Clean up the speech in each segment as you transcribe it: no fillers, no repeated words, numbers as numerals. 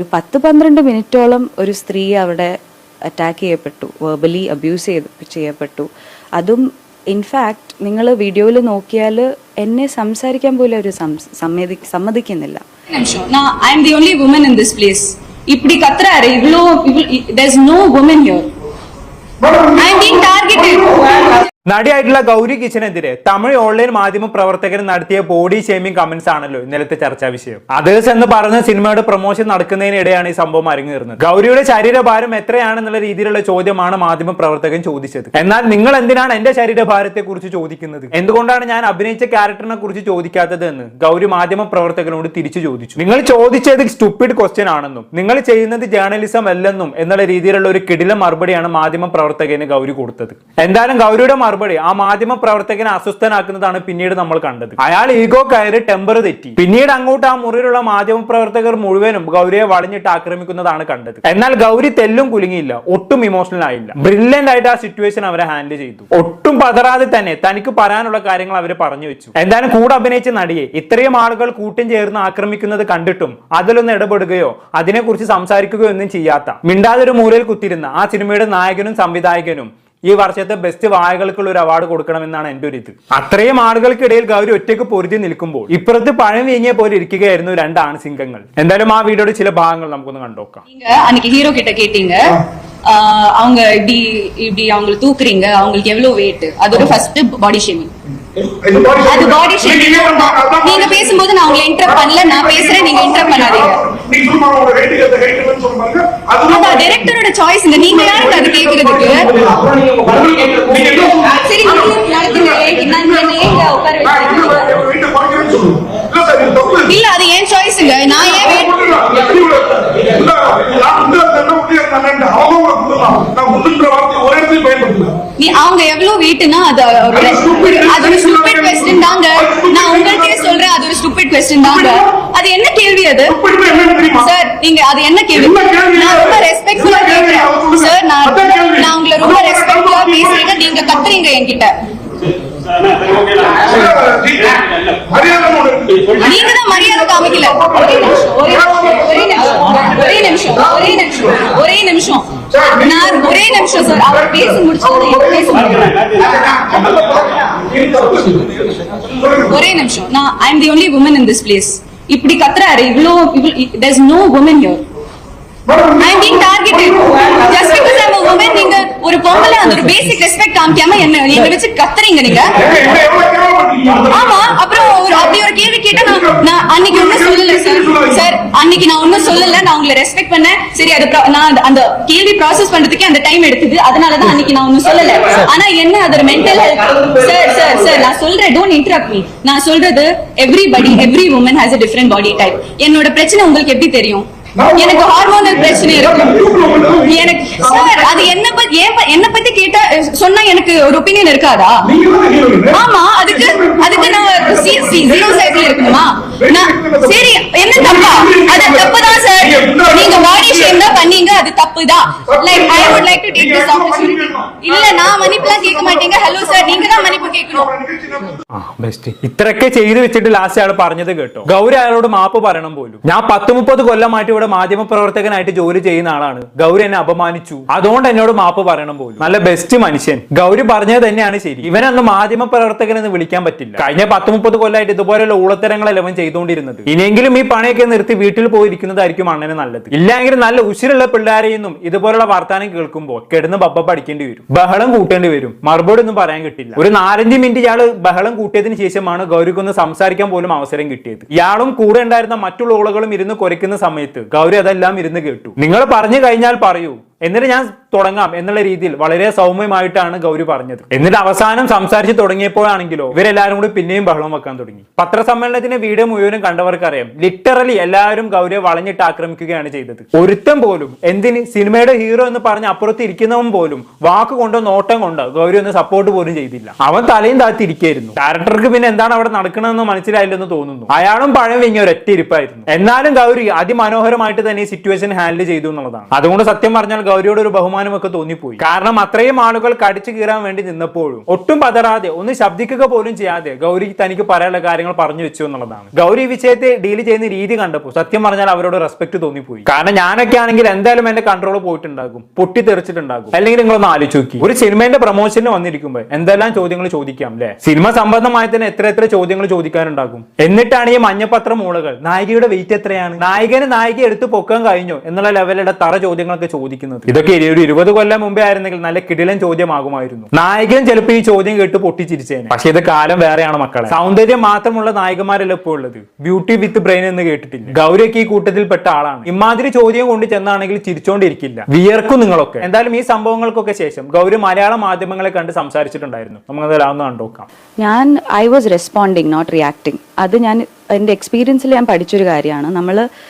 ഒരു 10-12 മിനിറ്റോളം ഒരു സ്ത്രീ അവിടെ അറ്റാക്ക് ചെയ്യപ്പെട്ടു, വെർബലി അബ്യൂസ് ചെയ്യപ്പെട്ടു. അതും ഇൻഫാക്ട് നിങ്ങൾ വീഡിയോയിൽ നോക്കിയാൽ എന്നെ സംസാരിക്കാൻ പോലും അവർ സമ്മതിക്കുന്നില്ല. I am the only woman in this place. இப்படி கத்துறாரு இவ்ளோ there is no woman here. I am being targeted. നടിയായിട്ടുള്ള ഗൗരി കിച്ചനെതിരെ തമിഴ് ഓൺലൈൻ മാധ്യമ പ്രവർത്തകർ നടത്തിയ ബോഡി ഷേമിംഗ് കമന്റ്സ് ആണല്ലോ ഇന്നലത്തെ ചർച്ചാ വിഷയം. അതേഴ്സ് എന്ന് പറഞ്ഞ സിനിമയുടെ പ്രൊമോഷൻ നടക്കുന്നതിനിടെയാണ് ഈ സംഭവം അരങ്ങേറുന്നത്. ഗൗരിയുടെ ശരീരഭാരം എത്രയാണെന്നുള്ള രീതിയിലുള്ള ചോദ്യമാണ് മാധ്യമ പ്രവർത്തകൻ ചോദിച്ചത്. എന്നാൽ നിങ്ങൾ എന്തിനാണ് എന്റെ ശരീരഭാരത്തെ കുറിച്ച് ചോദിക്കുന്നത്, എന്തുകൊണ്ടാണ് ഞാൻ അഭിനയിച്ച ക്യാരക്ടറിനെ കുറിച്ച് ചോദിക്കാത്തത് എന്ന് ഗൗരി മാധ്യമ പ്രവർത്തകനോട് തിരിച്ചു ചോദിച്ചു. നിങ്ങൾ ചോദിച്ചത് സ്റ്റുപ്പിഡ് ക്വസ്റ്റ്യൻ ആണെന്നും നിങ്ങൾ ചെയ്യുന്നത് ജേർണലിസം അല്ലെന്നും എന്നുള്ള രീതിയിലുള്ള ഒരു കിടില മറുപടിയാണ് മാധ്യമ പ്രവർത്തകന് ഗൗരി കൊടുത്തത്. എന്തായാലും ഗൗരിയുടെ മറുപടി ആ മാധ്യമ പ്രവർത്തകനെ അസ്വസ്ഥനാക്കുന്നതാണ് പിന്നീട് നമ്മൾ കണ്ടത്. അയാൾ ഈഗോ കയറി ടെമ്പർ തെറ്റി. പിന്നീട് അങ്ങോട്ട് ആ മുറിയിലുള്ള മാധ്യമ പ്രവർത്തകർ മുഴുവനും ഗൗരിയെ വളഞ്ഞിട്ട് ആക്രമിക്കുന്നതാണ് കണ്ടത്. എന്നാൽ ഗൗരി തെല്ലും കുലുങ്ങിയില്ല, ഒട്ടും ഇമോഷണൽ ആയില്ല. ബ്രില്യന്റ് ആയിട്ട് ആ സിറ്റുവേഷൻ അവരെ ഹാൻഡിൽ ചെയ്തു. ഒട്ടും പതറാതെ തന്നെ തനിക്ക് പറയാനുള്ള കാര്യങ്ങൾ അവര് പറഞ്ഞു വെച്ചു. എന്തായാലും കൂടെ അഭിനയിച്ച നടിയെ ഇത്രയും ആളുകൾ കൂട്ടം ചേർന്ന് ആക്രമിക്കുന്നത് കണ്ടിട്ടും അതിലൊന്ന് ഇടപെടുകയോ അതിനെക്കുറിച്ച് സംസാരിക്കുകയോ ഒന്നും ചെയ്യാത്ത, മിണ്ടാതൊരു മൂലയിൽ കുത്തിരുന്ന ആ സിനിമയുടെ നായകനും സംവിധായകനും ഈ വർഷത്തെ ബെസ്റ്റ് വായകൾക്കുള്ള ഒരു അവാർഡ് കൊടുക്കണമെന്നാണ് എന്റെ ഒരു ഇത്. അത്രയും ആളുകൾക്കിടയിൽ ഗൗരി ഒറ്റയ്ക്ക് പൊരുതി നിൽക്കുമ്പോൾ ഇപ്പുറത്ത് പഴം വീങ്ങിയ പോലെ ഇരിക്കുകയായിരുന്നു രണ്ട് ആൺസിംഗങ്ങൾ. എന്തായാലും ആ വീഡിയോയുടെ ചില ഭാഗങ്ങൾ നമുക്കൊന്ന് കണ്ടോക്കാം. அன்னைக்கு ஹீரோ கிட்ட கேட்டீங்க, அவங்க இப்படி இப்படி அவங்களை தூக்குறீங்க, அவங்களுக்கு எவ்வளவு வெயிட், அது ஒரு ஃபர்ஸ்ட் பாடி ஷேமிங். அது பாடி ஷேமிங். நீங்க பேசும்போது நான் உங்களை இன்டரப்ட் பண்ணல, நான் பேசுறேன், நீங்க இன்டரப்ட் பண்ணாதீங்க. அது டைரக்டரோட சாய்ஸ். நீங்க யாருக்கு அது கேக்குறதுக்கு? சரி நடத்துங்க, நான் ஏங்க உட்கார வச்சிருக்கீங்க? இல்ல அது ஏன் சாய்ஸ்ங்க, நான் ஏன் வெயிட் அவங்க எவ்வளவு வெயிட்னா அது ஒரு ஸ்டூபிட் क्वेश्चन தாங்க. நான் உங்களுக்கே சொல்றேன், அது ஒரு ஸ்டூபிட் क्वेश्चन தாங்க. அது என்ன கேள்வி அது சார்? நீங்க அது என்ன கேள்வி? நான் ரொம்ப ரெஸ்பெக்ட்ஃபுல்லா கேக்குறேன் சார். நான் உங்களை ரொம்ப ரெஸ்பெக்ட்ஃபுல்லா பேசுறேன், நீங்க கத்துறீங்க என்கிட்ட. நீங்க தான் மரியாதை காமிக்கல. ஒரே நிமிஷம் நான் ஒரே நிமிஷம் சார். அவர் பேசி முடிச்சது ஒரே நிமிஷம். நான் I am the only woman in this place. இப்படி கத்துறாரு இவ்ளோ there is no woman here. I am being targeted just because I am a woman. நீங்க ஒரு பொம்பளை அந்த ஒரு பேசிக் ரெஸ்பெக்ட் காமிக்காம என்ன நீங்க வெச்சு கத்துறீங்க நீங்க. ஆமா, அப்புறம் அப்படி ஒரு கேள்வி கேட்டா நான் அன்னைக்கு ஒன்னும் சொல்லல சார். அன்னைக்கு நான் ஒன்னும் சொல்லல, நான் உங்களை ரெஸ்பெக்ட் பண்ணேன். சரி, அது நான் அந்த கேள்வி ப்ராசஸ் பண்றதுக்கே அந்த டைம் எடுத்தது, அதனாலதான் அன்னைக்கு நான் ஒன்னும் சொல்லல. ஆனா என்ன அது ஒரு மென்டல் ஹெல்த் சார் நான் சொல்றேன், டோன்ட் இன்டரப்ட் மீ. நான் சொல்றது every woman has a different body type. என்னோட பிரச்சனை உங்களுக்கு எப்படி தெரியும்? எனக்கு ஹார்மோனல் பிரச்சனை இருக்கு. எனக்கு சார் அது என்ன பத்தி கேட்டா சொன்னா எனக்கு ஒரு ஒபினியன் இருக்காதா? ஆமா, அதுக்கு நான் ஜீரோ சைக்கிள் இருக்கணுமா? சரி, என்ன தப்பா? அது தப்புதான் சார். நீங்க பாடி ஷேம் தான் பண்ணீங்க, அது தப்புதான். Like I would like to take this opportunity. இல்ல நான் மன்னிப்புலாம் கேட்க மாட்டீங்க. ஹலோ சார், நீங்க தான் மன்னிப்பு கேட்கணும். ഇത്രയൊക്കെ ചെയ്തു വെച്ചിട്ട് ലാസ്റ്റ് ആൾ പറഞ്ഞത് കേട്ടോ. ഗൗരി അയാളോട് മാപ്പ് പറയണം പോലും. ഞാൻ 10-30 കൊല്ലമായിട്ട് ഇവിടെ മാധ്യമ പ്രവർത്തകനായിട്ട് ജോലി ചെയ്യുന്ന ആളാണ്. ഗൗരി എന്നെ അപമാനിച്ചു, അതുകൊണ്ട് എന്നോട് മാപ്പ് പറയണം പോലും. നല്ല ബെസ്റ്റ് മനുഷ്യൻ. ഗൗരി പറഞ്ഞത് തന്നെയാണ് ശരി. ഇവനൊന്നും മാധ്യമ പ്രവർത്തകൻ എന്ന് വിളിക്കാൻ പറ്റില്ല. കഴിഞ്ഞ 10-30 കൊല്ലമായിട്ട് ഇതുപോലെയുള്ള ഊളത്തരങ്ങളെല്ലാം അവൻ ചെയ്തുകൊണ്ടിരുന്നത്. ഇനിയെങ്കിലും ഈ പണിയൊക്കെ നിർത്തി വീട്ടിൽ പോയിരിക്കുന്നതായിരിക്കും അണ്ണന് നല്ലത്. ഇല്ലെങ്കിൽ നല്ല ഉശിരുള്ള പിള്ളേരെയൊന്നും ഇതുപോലുള്ള വർത്താനം കേൾക്കുമ്പോൾ കിടന്ന് ബബ്ബ പഠിക്കേണ്ടി വരും, ബഹളം കൂട്ടേണ്ടി വരും. മറുപടി ഒന്നും പറയാൻ കിട്ടില്ല. ഒരു 4-5 മിനിറ്റ് ഇയാള് ബഹളം കൂട്ടിയതിന് ശേഷമാണ് ഗൗരിക്കൊന്ന് സംസാരിക്കാൻ പോലും അവസരം കിട്ടിയത്. ഇയാളും കൂടെ ഉണ്ടായിരുന്ന മറ്റുള്ള ആളുകളും ഇരുന്ന് കുരയ്ക്കുന്ന സമയത്ത് ഗൗരി അതെല്ലാം ഇരുന്ന് കേട്ടു. നിങ്ങൾ പറഞ്ഞു കഴിഞ്ഞാൽ പറയൂ, എന്നിട്ട് ഞാൻ തുടങ്ങാം എന്നുള്ള രീതിയിൽ വളരെ സൗമ്യമായിട്ടാണ് ഗൗരി പറഞ്ഞത്. എന്നിട്ട് അവസാനം സംസാരിച്ച് തുടങ്ങിയപ്പോഴാണെങ്കിലോ ഇവരെല്ലാരും കൂടി പിന്നെയും ബഹളം വെക്കാൻ തുടങ്ങി. പത്രസമ്മേളനത്തിന്റെ വീഡിയോ മുഴുവനും കണ്ടവർക്കറിയാം, ലിറ്ററലി എല്ലാവരും ഗൗരിയെ വളഞ്ഞിട്ട് ആക്രമിക്കുകയാണ് ചെയ്തത്. ഒരുത്തം പോലും എന്തിന് സിനിമയുടെ ഹീറോ എന്ന് പറഞ്ഞ് അപ്പുറത്ത് ഇരിക്കുന്നവൻ പോലും വാക്ക് കൊണ്ടോ നോട്ടം കൊണ്ടോ ഗൗരി ഒന്ന് സപ്പോർട്ട് പോലും ചെയ്തില്ല. അവൻ തലയും താത്തിരിക്കായിരുന്നു. ഡയറക്ടർക്ക് പിന്നെ എന്താണ് അവിടെ നടക്കണമെന്ന് മനസ്സിലായില്ലെന്ന് തോന്നുന്നു. അയാളും പഴം വീങ്ങിയ ഒരൊറ്റ ഇരിപ്പായിരുന്നു. എന്നാലും ഗൗരി അതിമനോഹരമായിട്ട് തന്നെ ഈ സിറ്റുവേഷൻ ഹാൻഡിൽ ചെയ്തു എന്നുള്ളതാണ്. അതുകൊണ്ട് സത്യം പറഞ്ഞാൽ ഗൗരിയോട് ഒരു ബഹുമാനം ബഹുമാനം ഒക്കെ തോന്നിപ്പോയി. കാരണം അത്രയും ആളുകൾ കടിച്ചു കീറാൻ വേണ്ടി നിന്നപ്പോഴും ഒട്ടും പതറാതെ ഒന്ന് ശബ്ദിക്കുക പോലും ചെയ്യാതെ ഗൗരി തനിക്ക് പറയാനുള്ള കാര്യങ്ങൾ പറഞ്ഞു വെച്ചു എന്നുള്ളതാണ്. ഗൗരി വിഷയത്തെ ഡീൽ ചെയ്യുന്ന രീതി കണ്ടപ്പോൾ സത്യം പറഞ്ഞാൽ അവരോട് റെസ്പെക്ട് തോന്നിപ്പോയി. കാരണം ഞാനൊക്കെ ആണെങ്കിൽ എന്തായാലും എന്റെ കൺട്രോൾ പോയിട്ടുണ്ടാകും, പൊട്ടിത്തെറിച്ചിട്ടുണ്ടാകും. അല്ലെങ്കിൽ നിങ്ങളൊന്ന് ആലോചിച്ച് നോക്കി, ഒരു സിനിമയുടെ പ്രൊമോഷന് വന്നിരിക്കുമ്പോൾ എന്തെല്ലാം ചോദ്യങ്ങൾ ചോദിക്കാം അല്ലെ? സിനിമ സംബന്ധമായി തന്നെ എത്ര ചോദ്യങ്ങൾ ചോദിക്കാനുണ്ടാകും. എന്നിട്ടാണ് ഈ മഞ്ഞപ്പത്ര മൂളകൾ നായികയുടെ വെയിറ്റ് എത്രയാണ്, നായികന് നായിക എടുത്ത് പൊക്കാൻ കഴിഞ്ഞോ എന്നുള്ള ലെവലിലുള്ള തറ ചോദ്യങ്ങളൊക്കെ ചോദിക്കുന്നത്. ഇതൊക്കെ ഒരു 20 കൊല്ലം മുമ്പേ ആയിരുന്നെങ്കിൽ നല്ല കിടിലൻ ചോദ്യമാകുമായിരുന്നു. നായകൻ ചിലപ്പോൾ ഈ ചോദ്യം കേട്ട് പൊട്ടിച്ചിരിച്ചേനെ. പക്ഷെ ഇത് കാലം വേറെയാണ് മക്കളെ. സൗന്ദര്യം മാത്രമുള്ള നായികമാരല്ല ഇപ്പോൾ ഉള്ളത്, ബ്യൂട്ടി വിത്ത് ബ്രെയിൻ എന്ന് കേട്ടിട്ടില്ല. ഗൗരിയൊക്കെ ഈ കൂട്ടത്തിൽപ്പെട്ട ആളാണ്. ഇമാതിരി ചോദ്യം കൊണ്ട് ചെന്നാണെങ്കിൽ ചിരിച്ചോണ്ടിരിക്കില്ല, വിയർക്കും നിങ്ങളൊക്കെ. എന്തായാലും ഈ സംഭവങ്ങൾക്കൊക്കെ ശേഷം ഗൗരി മലയാള മാധ്യമങ്ങളെ കണ്ട് സംസാരിച്ചിട്ടുണ്ടായിരുന്നു. നമുക്കതെല്ലാം കണ്ടോക്കാം. ഞാൻ I was responding not reacting. അത് ഞാൻ എൻ്റെ എക്സ്പീരിയൻസിൽ ഞാൻ പഠിച്ചൊരു കാര്യമാണ്.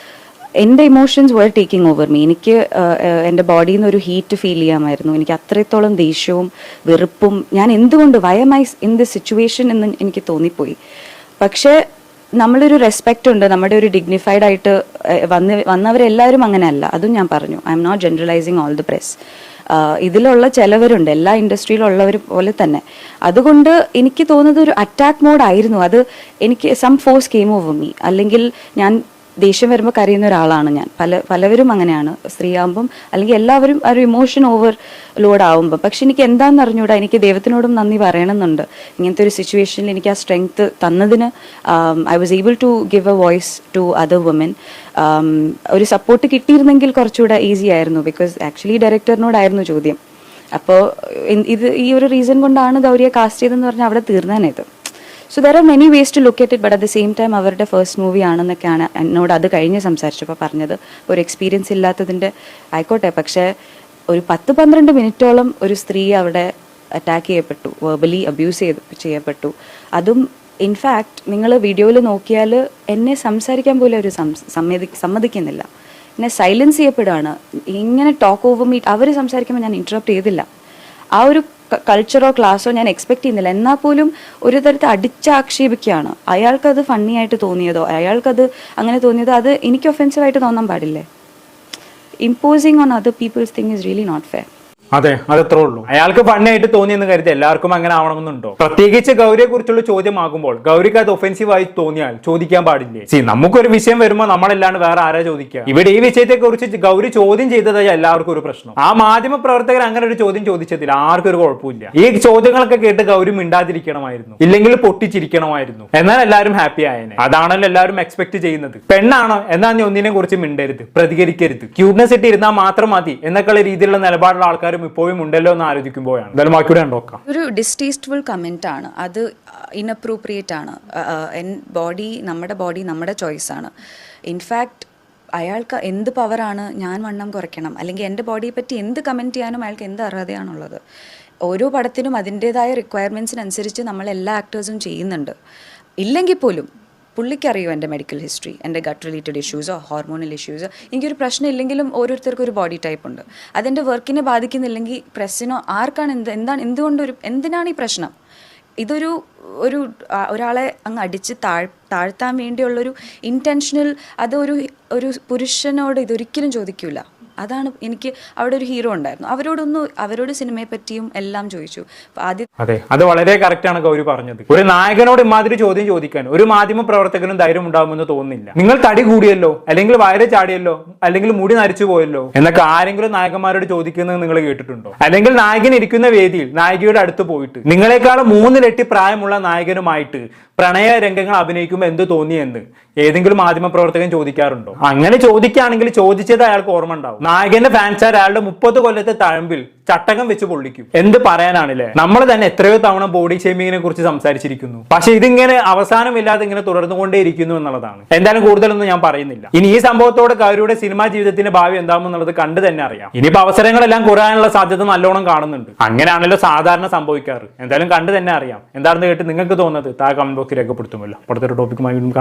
എൻ്റെ emotions were taking over me. എനിക്ക് എൻ്റെ ബോഡിയിൽ നിന്ന് ഒരു ഹീറ്റ് ഫീൽ ചെയ്യാമായിരുന്നു. എനിക്ക് അത്രത്തോളം ദേഷ്യവും വെറുപ്പും, ഞാൻ എന്തുകൊണ്ട് why am I in this situation എന്ന് എനിക്ക് തോന്നിപ്പോയി. പക്ഷേ നമ്മളൊരു റെസ്പെക്റ്റ് ഉണ്ട്, നമ്മുടെ ഒരു ഡിഗ്നിഫൈഡ് ആയിട്ട് വന്നവരെല്ലാവരും അങ്ങനെയല്ല, അതും ഞാൻ പറഞ്ഞു. I am not generalising all the press. ഇതിലുള്ള ചിലവരുണ്ട്, എല്ലാ ഇൻഡസ്ട്രിയിലുള്ളവർ പോലെ തന്നെ. അതുകൊണ്ട് എനിക്ക് തോന്നുന്നത് ഒരു അറ്റാക്ക് മോഡ് ആയിരുന്നു. അത് എനിക്ക് some forces came over me. അല്ലെങ്കിൽ ഞാൻ ദേഷ്യം വരുമ്പോൾ കരയുന്ന ഒരാളാണ് ഞാൻ. പലവരും അങ്ങനെയാണ്, സ്ത്രീയാകുമ്പം അല്ലെങ്കിൽ എല്ലാവരും ഒരു ഇമോഷൻ ഓവർ ലോഡ് ആവുമ്പോൾ. പക്ഷെ എനിക്ക് എന്താണെന്ന് അറിഞ്ഞൂടാ. എനിക്ക് ദൈവത്തിനോടും നന്ദി പറയണമെന്നുണ്ട്. ഇങ്ങനത്തെ ഒരു സിറ്റുവേഷനിൽ എനിക്ക് ആ സ്ട്രെങ്ത് തന്നതിന്. I was able to give a voice to other woman. ഒരു സപ്പോർട്ട് കിട്ടിയിരുന്നെങ്കിൽ കുറച്ചുകൂടെ ഈസി ആയിരുന്നു. ബിക്കോസ് ആക്ച്വലി ഡയറക്ടറിനോടായിരുന്നു ചോദ്യം. അപ്പോൾ ഈ ഒരു റീസൺ കൊണ്ടാണ് ഗൗരിയെ കാസ്റ്റ് ചെയ്തതെന്ന് പറഞ്ഞാൽ അവിടെ തീർന്നേനത്. So there are many ways to look at it. But at the same time അവരുടെ ഫസ്റ്റ് മൂവി ആണെന്നൊക്കെയാണ് എന്നോട് അത് കഴിഞ്ഞ് സംസാരിച്ചപ്പോൾ പറഞ്ഞത്. ഒരു എക്സ്പീരിയൻസ് ഇല്ലാത്തതിൻ്റെ ആയിക്കോട്ടെ, പക്ഷേ ഒരു 10-12 മിനിറ്റോളം ഒരു സ്ത്രീ അവിടെ അറ്റാക്ക് ചെയ്യപ്പെട്ടു, വെർബലി അബ്യൂസ് ചെയ്യപ്പെട്ടു. അതും ഇൻഫാക്ട് നിങ്ങൾ വീഡിയോയിൽ നോക്കിയാൽ എന്നെ സംസാരിക്കാൻ പോലും അവർ സമ്മതിക്കുന്നില്ല. എന്നെ സൈലൻസ് ചെയ്യപ്പെടുകയാണ്. ഇങ്ങനെ ടോക്ക് ഓവർ മീ അവർ സംസാരിക്കുമ്പോൾ ഞാൻ ഇൻറ്ററപ്റ്റ് ചെയ്തില്ല. ആ ഒരു കൾച്ചറോ ക്ലാസ്സോ ഞാൻ എക്സ്പെക്ട് ചെയ്യുന്നില്ല. എന്നാൽ പോലും ഒരു തരത്തിൽ അടിച്ചാക്ഷേപിക്കുകയാണ്. അയാൾക്കത് ഫണ്ണി ആയിട്ട് തോന്നിയതോ അയാൾക്കത് അങ്ങനെ തോന്നിയതോ അത് എനിക്ക് ഒഫെൻസീവായിട്ട് തോന്നാൻ പാടില്ലേ? Imposing on other people's thing is really not fair. അതെ, അതത്രേ ഉള്ളൂ. അയാൾക്ക് ഫണ്ണായിട്ട് തോന്നിയെന്ന് കരുതി എല്ലാവർക്കും അങ്ങനെ ആവണമെന്നുണ്ടോ? പ്രത്യേകിച്ച് ഗൗരിയെ കുറിച്ചുള്ള ചോദ്യമാകുമ്പോൾ ഗൗരിക്ക് അത് ഒഫെൻസീവായി തോന്നിയാൽ ചോദിക്കാൻ പാടില്ലേ? നമുക്കൊരു വിഷയം വരുമ്പോൾ നമ്മളല്ലാണ്ട് വേറെ ആരാ ചോദിക്കുക? ഇവിടെ ഈ വിഷയത്തെ കുറിച്ച് ഗൗരി ചോദ്യം ചെയ്തതായി എല്ലാവർക്കും ഒരു പ്രശ്നം. ആ മാധ്യമ പ്രവർത്തകർ അങ്ങനെ ഒരു ചോദ്യം ചോദിച്ചതിൽ ആർക്കും ഒരു കുഴപ്പമില്ല. ഈ ചോദ്യങ്ങളൊക്കെ കേട്ട് ഗൗരി മിണ്ടാതിരിക്കണമായിരുന്നു, ഇല്ലെങ്കിൽ പൊട്ടിച്ചിരിക്കണമായിരുന്നു. എന്നാൽ എല്ലാവരും ഹാപ്പി ആയേനെ. അതാണല്ലോ എല്ലാവരും എക്സ്പെക്ട് ചെയ്യുന്നത്. പെണ്ണാണോ എന്നാൽ നീ ഒന്നിനെ കുറിച്ച് മിണ്ടരുത്, പ്രതികരിക്കരുത്, ക്യൂട്ട്നെസ് ഇട്ട് ഇരുന്നാൽ മാത്രം മതി എന്നൊക്കെയുള്ള രീതിയിലുള്ള നിലപാടുള്ള ആൾക്കാർ ഇപ്പോഴും ഉണ്ടല്ലോ എന്ന് ആലോചിക്കുമ്പോഴാണ്. എന്തായാലും ബാക്കിയുടെ നോക്കാം. ഒരു ഡിസ്റ്റേസ്റ്റ്ഫുൾ കമന്റ് ആണ് അത്, ഇൻഅപ്രോപ്രിയേറ്റ് ആണ്. നമ്മുടെ ബോഡി നമ്മുടെ ചോയ്സ് ആണ്. ഇൻഫാക്ട് അയാൾക്ക് എന്ത് പവറാണ് ഞാൻ വണ്ണം കുറയ്ക്കണം അല്ലെങ്കിൽ എൻ്റെ ബോഡിയെ പറ്റി എന്ത് കമൻറ്റ് ചെയ്യാനും അയാൾക്ക് എന്ത് അർഹതയാണുള്ളത്? ഓരോ പടത്തിനും അതിൻ്റെതായ റിക്വയർമെൻറ്റ്സിനനുസരിച്ച് നമ്മൾ എല്ലാ ആക്ടേഴ്സും ചെയ്യുന്നുണ്ട്. ഇല്ലെങ്കിൽ പോലും പുള്ളിക്കറിയോ എൻ്റെ മെഡിക്കൽ ഹിസ്റ്ററി, എൻ്റെ ഗട്ട് റിലേറ്റഡ് ഇഷ്യൂസോ ഹോർമോണൽ ഇഷ്യൂസോ. എനിക്കൊരു പ്രശ്നം ഇല്ലെങ്കിലും ഓരോരുത്തർക്കും ഒരു ബോഡി ടൈപ്പ് ഉണ്ട്. അതെൻ്റെ വർക്കിനെ ബാധിക്കുന്നില്ലെങ്കിൽ പ്രസ്സിനോ ആർക്കാണ് എന്തിനാണ് ഈ പ്രശ്നം? ഒരാളെ അങ്ങ് അടിച്ച് താഴ്ത്താൻ വേണ്ടിയുള്ളൊരു ഇൻറ്റൻഷനൽ, ഒരു പുരുഷനോട് ഇതൊരിക്കലും ചോദിക്കൂല. അതാണ് എനിക്ക് അവിടെ ഒരു ഹീറോ ഉണ്ടായിരുന്നു. അവരോട് സിനിമയെ പറ്റിയും എല്ലാം ചോദിച്ചു. അതെ, അത് വളരെ കറക്റ്റ് ആണ് ഗൗരി പറഞ്ഞത്. ഒരു നായകനോട് ഇമാതിരി ചോദ്യം ചോദിക്കാൻ ഒരു മാധ്യമ പ്രവർത്തകനും ധൈര്യം ഉണ്ടാകുമെന്ന് തോന്നുന്നില്ല. നിങ്ങൾ തടി കൂടിയല്ലോ, അല്ലെങ്കിൽ വയറ് ചാടിയല്ലോ, അല്ലെങ്കിൽ മുടി നരച്ചു പോയല്ലോ എന്നൊക്കെ ആരെങ്കിലും നായകന്മാരോട് ചോദിക്കുന്നത് നിങ്ങൾ കേട്ടിട്ടുണ്ടോ? അല്ലെങ്കിൽ നായകൻ ഇരിക്കുന്ന വേദിയിൽ നായികയുടെ അടുത്ത് പോയിട്ട് നിങ്ങളെക്കാളും 3 ഇരട്ടി പ്രായമുള്ള നായകനുമായിട്ട് പ്രണയ രംഗങ്ങൾ അഭിനയിക്കുമ്പോൾ എന്ത് തോന്നിയെന്ന് ഏതെങ്കിലും മാധ്യമ പ്രവർത്തകൻ ചോദിക്കാറുണ്ടോ? അങ്ങനെ ചോദിക്കുകയാണെങ്കിൽ ചോദിച്ചത് അയാൾക്ക് ഓർമ്മ ഉണ്ടാവും. നായകന്റെ ഫാൻസാർ അയാളുടെ 30 കൊല്ലത്തെ തഴമ്പിൽ ചട്ടകം വെച്ച് പൊള്ളിക്കും. എന്ത് പറയാനാണല്ലേ? നമ്മൾ തന്നെ എത്രയോ തവണ ബോഡി ഷേമിങ്ങിനെ കുറിച്ച് സംസാരിച്ചിരിക്കുന്നു. പക്ഷെ ഇതിങ്ങനെ അവസാനമില്ലാതെ ഇങ്ങനെ തുടർന്നുകൊണ്ടേയിരിക്കുന്നു എന്നുള്ളതാണ്. എന്തായാലും കൂടുതലൊന്നും ഞാൻ പറയുന്നില്ല. ഇനി ഈ സംഭവത്തോടെ ഗൗരിയുടെ സിനിമാ ജീവിതത്തിന്റെ ഭാവി എന്താണെന്നുള്ളത് കണ്ടു തന്നെ അറിയാം. ഇനിയിപ്പോ അവസരങ്ങളെല്ലാം കുറയാനുള്ള സാധ്യത നല്ലോണം കാണുന്നുണ്ട്. അങ്ങനെയാണല്ലോ സാധാരണ സംഭവിക്കാറ്. എന്തായാലും കണ്ടു തന്നെ അറിയാം. എന്താണെന്ന് കേട്ട് നിങ്ങൾക്ക് തോന്നുന്നത് താഴെ കമന്റ് ബോക്സിൽ രേഖപ്പെടുത്തുമല്ലോ. അടുത്തൊരു ടോപ്പിക്കുമായി വീണ്ടും കാണാം.